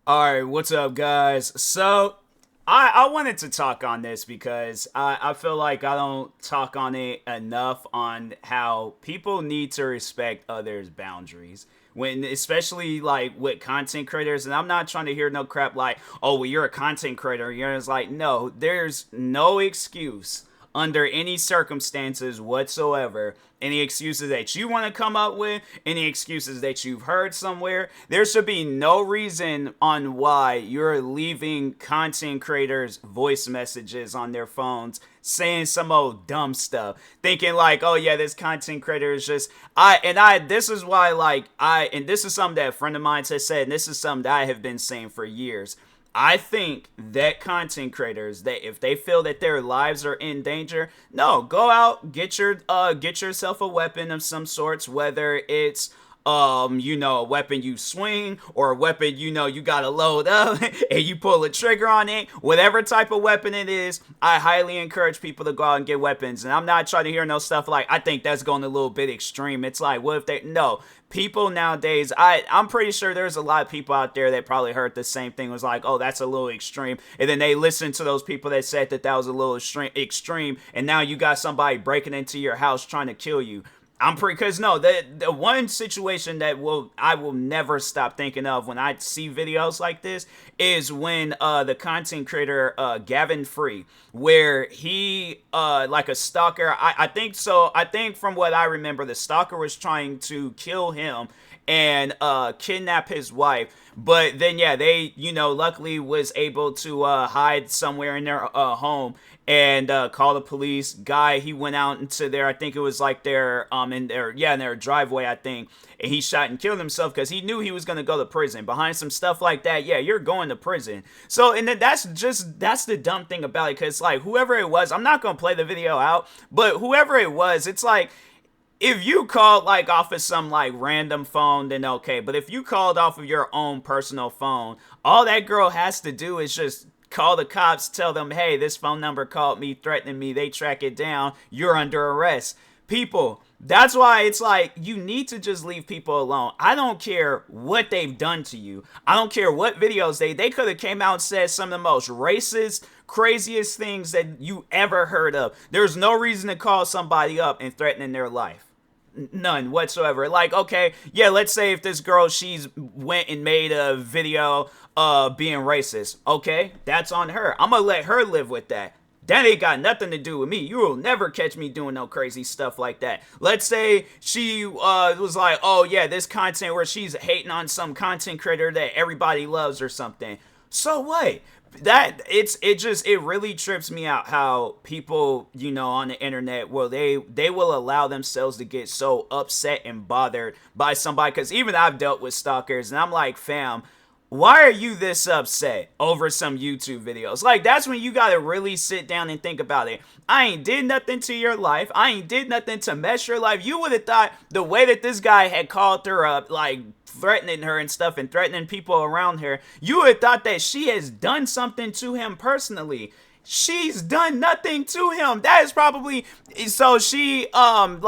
Alright, what's up, guys? So, I wanted to talk on this because I feel like I don't talk on it enough on how people need to respect others' boundaries. When, especially like with content creators, and I'm not trying to hear no crap like, oh, well, you're a content creator. You're just like, no, there's no excuse under any circumstances whatsoever. Any excuses that you want to come up with, any excuses that you've heard somewhere, there should be no reason on why you're leaving content creators voice messages on their phones saying some old dumb stuff, thinking like, oh yeah, this content creator is just this is why and this is something that a friend of mine has said, and this is something that I have been saying for years. I think that content creators, that if they feel that their lives are in danger, no, go out, get yourself a weapon of some sorts, whether it's a weapon you swing or a weapon you gotta load up and you pull a trigger on it. Whatever type of weapon it is, I highly encourage people to go out and get weapons. And I'm not trying to hear no stuff like, I think that's going a little bit extreme. It's like, what if they no people nowadays, I'm pretty sure there's a lot of people out there that probably heard the same thing, was like, oh, that's a little extreme, and then they listened to those people that said that was a little extreme, and now you got somebody breaking into your house trying to kill you. I'm pretty, because no, the one situation that I will never stop thinking of when I see videos like this is when the content creator Gavin Free, where he like a stalker. I think so. I think from what I remember, the stalker was trying to kill him and kidnap his wife. But then, yeah, they, luckily was able to hide somewhere in their home and call the police. Guy, he went out into their, I think it was like their, in their driveway, I think. And he shot and killed himself because he knew he was going to go to prison. Behind some stuff like that, yeah, you're going to prison. So, and then that's the dumb thing about it. Because, like, whoever it was, I'm not going to play the video out, but whoever it was, it's like, if you called like off of some like random phone, then okay. But if you called off of your own personal phone, all that girl has to do is just call the cops, tell them, hey, this phone number called me, threatening me. They track it down. You're under arrest. People, that's why it's like, you need to just leave people alone. I don't care what they've done to you. I don't care what videos they could have came out and said some of the most racist, craziest things that you ever heard of. There's no reason to call somebody up and threatening their life. None whatsoever. Like, okay, yeah, let's say if this girl, she's went and made a video being racist. Okay, that's on her. I'm gonna let her live with that. That ain't got nothing to do with me. You will never catch me doing no crazy stuff like that. Let's say she was like, oh yeah, this content where she's hating on some content creator that everybody loves or something. So what? It really trips me out how people, on the internet, well, they will allow themselves to get so upset and bothered by somebody. Because even I've dealt with stalkers, and I'm like, fam, why are you this upset over some YouTube videos? Like, that's when you gotta really sit down and think about it. I ain't did nothing to your life. I ain't did nothing to mess your life. You would have thought the way that this guy had called her up, like threatening her and stuff and threatening people around her, you would have thought that she has done something to him personally. She's done nothing to him. That is probably, so she I'm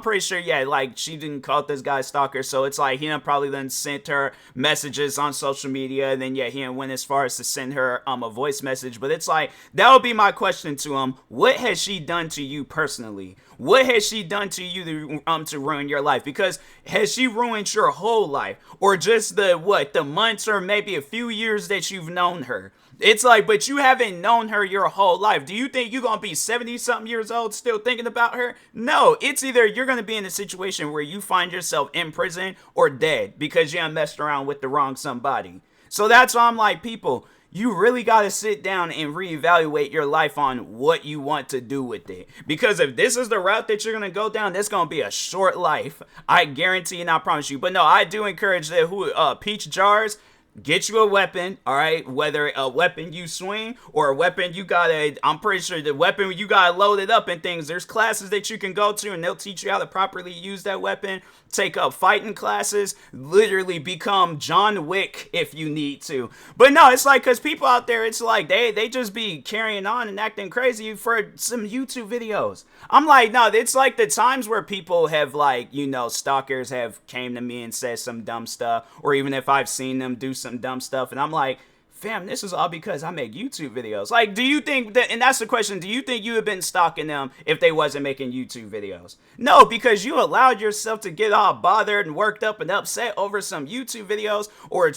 pretty sure, yeah, like she didn't call this guy stalker, so it's like he probably then sent her messages on social media, and then yeah, he went as far as to send her a voice message. But it's like, that would be my question to him. What has she done to you personally? What has she done to you to ruin your life? Because has she ruined your whole life, or just the months or maybe a few years that you've known her? It's like, but you haven't known her your whole life. Do you think you're going to be 70-something years old still thinking about her? No, it's either you're going to be in a situation where you find yourself in prison or dead because you messed around with the wrong somebody. So that's why I'm like, people, you really got to sit down and reevaluate your life on what you want to do with it. Because if this is the route that you're going to go down, that's going to be a short life. I guarantee and I promise you. But no, I do encourage that PeachJars, get you a weapon, all right? Whether a weapon you swing or a weapon you gotta, I'm pretty sure the weapon you gotta load it up and things. There's classes that you can go to and they'll teach you how to properly use that weapon. Take up fighting classes, literally become John Wick if you need to. But no, it's like, because people out there, it's like they just be carrying on and acting crazy for some YouTube videos. I'm like, no, it's like the times where people have, like, stalkers have came to me and said some dumb stuff, or even if I've seen them do some dumb stuff, and I'm like, fam, this is all because I make YouTube videos. Like, do you think that, and that's the question, do you think you have been stalking them if they wasn't making YouTube videos? No, because you allowed yourself to get all bothered and worked up and upset over some YouTube videos or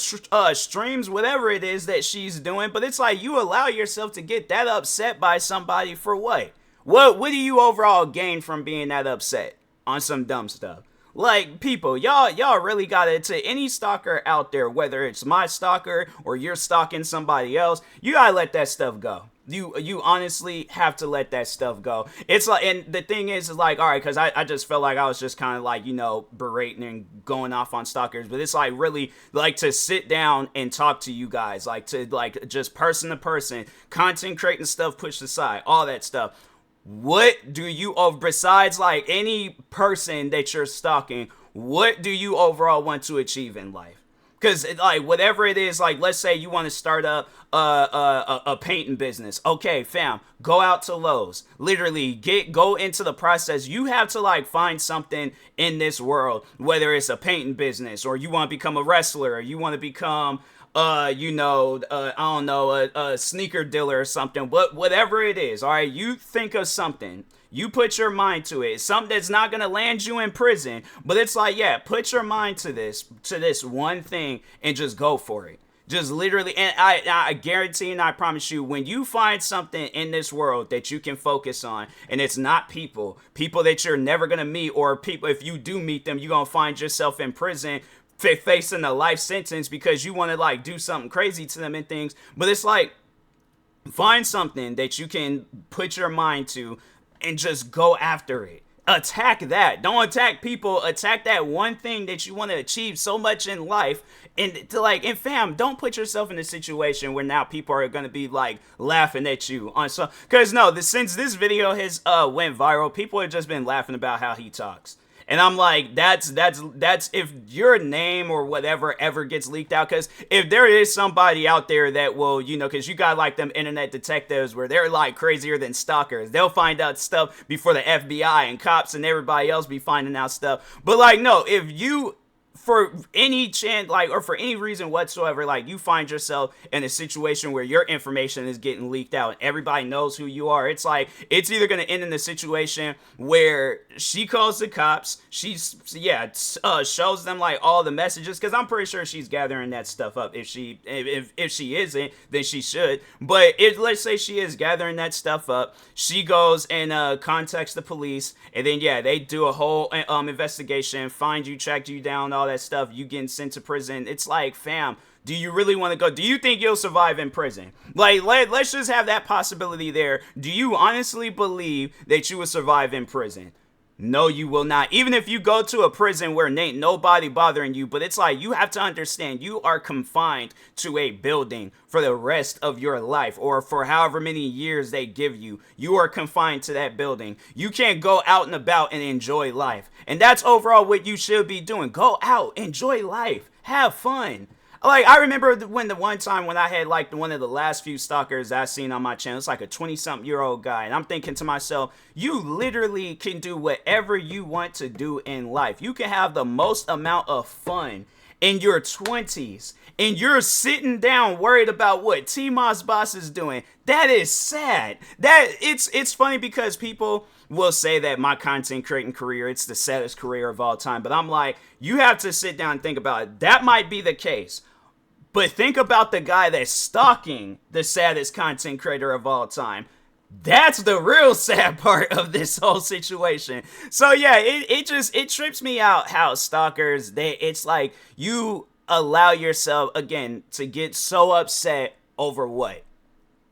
streams, whatever it is that she's doing. But it's like you allow yourself to get that upset by somebody for what? What do you overall gain from being that upset on some dumb stuff? Like, people, y'all really gotta, to any stalker out there, whether it's my stalker or you're stalking somebody else, you gotta let that stuff go. You honestly have to let that stuff go. It's like, and the thing is like, all right, because I just felt like I was just kind of like, you know, berating and going off on stalkers, but it's like really like to sit down and talk to you guys, like to like just person to person, content creating stuff pushed aside, all that stuff. What do you, besides like any person that you're stalking, what do you overall want to achieve in life? Because like whatever it is, like let's say you want to start up a painting business. Okay, fam, go out to Lowe's. Literally go into the process. You have to like find something in this world, whether it's a painting business or you want to become a wrestler or you want to become I don't know, a sneaker dealer or something, but whatever it is, all right, you think of something, you put your mind to it, something that's not going to land you in prison, but it's like, yeah, put your mind to this one thing and just go for it. Just literally, and I guarantee and I promise you, when you find something in this world that you can focus on, and it's not people that you're never going to meet, or people, if you do meet them, you're going to find yourself in prison facing a life sentence because you want to like do something crazy to them and things. But it's like, find something that you can put your mind to and just go after it. Attack that. Don't attack people. Attack that one thing that you want to achieve so much in life. And to like, and fam, don't put yourself in a situation where now people are going to be like laughing at you on some, because no, since this video has went viral, people have just been laughing about how he talks. And I'm like, that's if your name or whatever ever gets leaked out, because if there is somebody out there that will, you know, because you got like them internet detectives where they're like crazier than stalkers. They'll find out stuff before the FBI and cops and everybody else be finding out stuff. But like, no, if you, for any chance, like, or for any reason whatsoever, like, you find yourself in a situation where your information is getting leaked out and everybody knows who you are, it's like, it's either going to end in a situation where she calls the cops, shows them, like, all the messages, because I'm pretty sure she's gathering that stuff up. If she isn't, then she should. But let's say she is gathering that stuff up, she goes and contacts the police, and then, yeah, they do a whole investigation, find you, track you down, all that stuff, you getting sent to prison. It's like, fam, do you really want to go? Do you think you'll survive in prison? Like, let's just have that possibility there. Do you honestly believe that you will survive in prison? No, you will not. Even if you go to a prison where ain't nobody bothering you, but it's like, you have to understand, you are confined to a building for the rest of your life, or for however many years they give you. You are confined to that building. You can't go out and about and enjoy life. And that's overall what you should be doing. Go out, enjoy life, have fun. Like, I remember when the one time when I had, like, one of the last few stalkers I seen on my channel, it's like a 20-something-year-old guy, and I'm thinking to myself, you literally can do whatever you want to do in life. You can have the most amount of fun in your 20s, and you're sitting down worried about what TMossBoss is doing. That is sad. It's funny because people will say that my content creating career, it's the saddest career of all time, but I'm like, you have to sit down and think about it. That might be the case. But think about the guy that's stalking the saddest content creator of all time. That's the real sad part of this whole situation. So yeah, it trips me out how stalkers, it's like you allow yourself, again, to get so upset over what?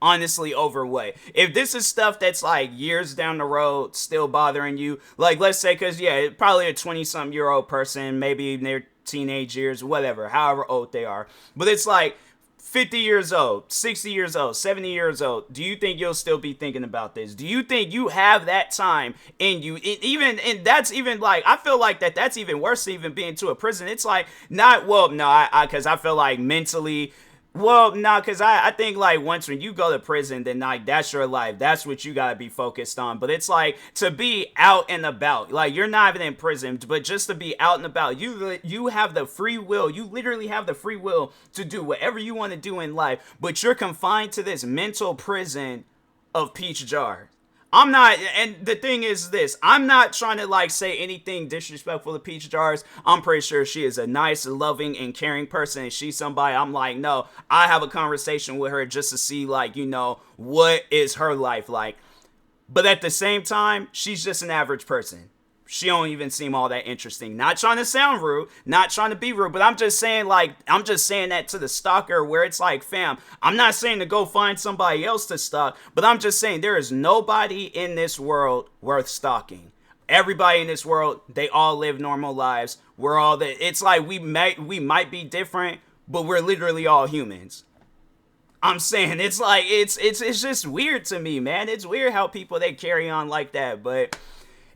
Honestly, over what? If this is stuff that's like years down the road still bothering you, like let's say, because yeah, probably a 20-something-year-old person, maybe in their teenage years, whatever, however old they are, but it's like 50 years old, 60 years old, 70 years old, do you think you'll still be thinking about this? Do you think you have that time in you? And that's even like, I feel like that's even worse than even being to a prison. It's like, not, well, no, because I feel like mentally, Well, nah, because I think like once when you go to prison, then like that's your life. That's what you gotta be focused on. But it's like to be out and about. Like you're not even in prison, but just to be out and about. You have the free will. You literally have the free will to do whatever you want to do in life. But you're confined to this mental prison of PeachJars. I'm not, and the thing is this, I'm not trying to like say anything disrespectful to PeachJars. I'm pretty sure she is a nice, loving, and caring person, and she's somebody I'm like, no, I have a conversation with her just to see like, what is her life like. But at the same time, she's just an average person. She don't even seem all that interesting. Not trying to sound rude, not trying to be rude, but I'm just saying that to the stalker where it's like, fam, I'm not saying to go find somebody else to stalk, but I'm just saying there is nobody in this world worth stalking. Everybody in this world, they all live normal lives. It's like we might be different, but we're literally all humans. I'm saying it's like it's just weird to me, man. It's weird how people they carry on like that, but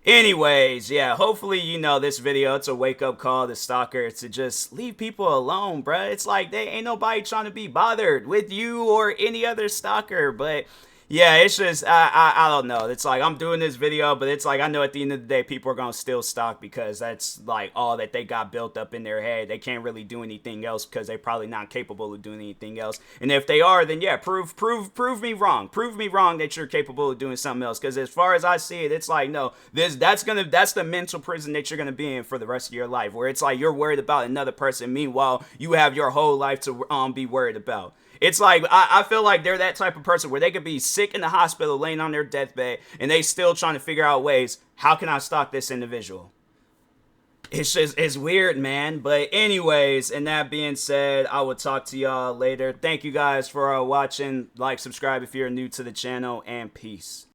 anyways, yeah, hopefully, this video, it's a wake-up call to stalkers to just leave people alone, bruh. It's like, they ain't nobody trying to be bothered with you or any other stalker, but yeah, it's just, I don't know. It's like, I'm doing this video, but it's like, I know at the end of the day, people are going to still stalk because that's like all that they got built up in their head. They can't really do anything else because they're probably not capable of doing anything else. And if they are, then yeah, prove me wrong. Prove me wrong that you're capable of doing something else. Because as far as I see it, it's like, no, that's the mental prison that you're going to be in for the rest of your life, where it's like you're worried about another person. Meanwhile, you have your whole life to be worried about. It's like, I feel like they're that type of person where they could be sick in the hospital laying on their deathbed and they still trying to figure out ways, how can I stalk this individual? It's weird, man. But anyways, and that being said, I will talk to y'all later. Thank you guys for watching. Like, subscribe if you're new to the channel, and peace.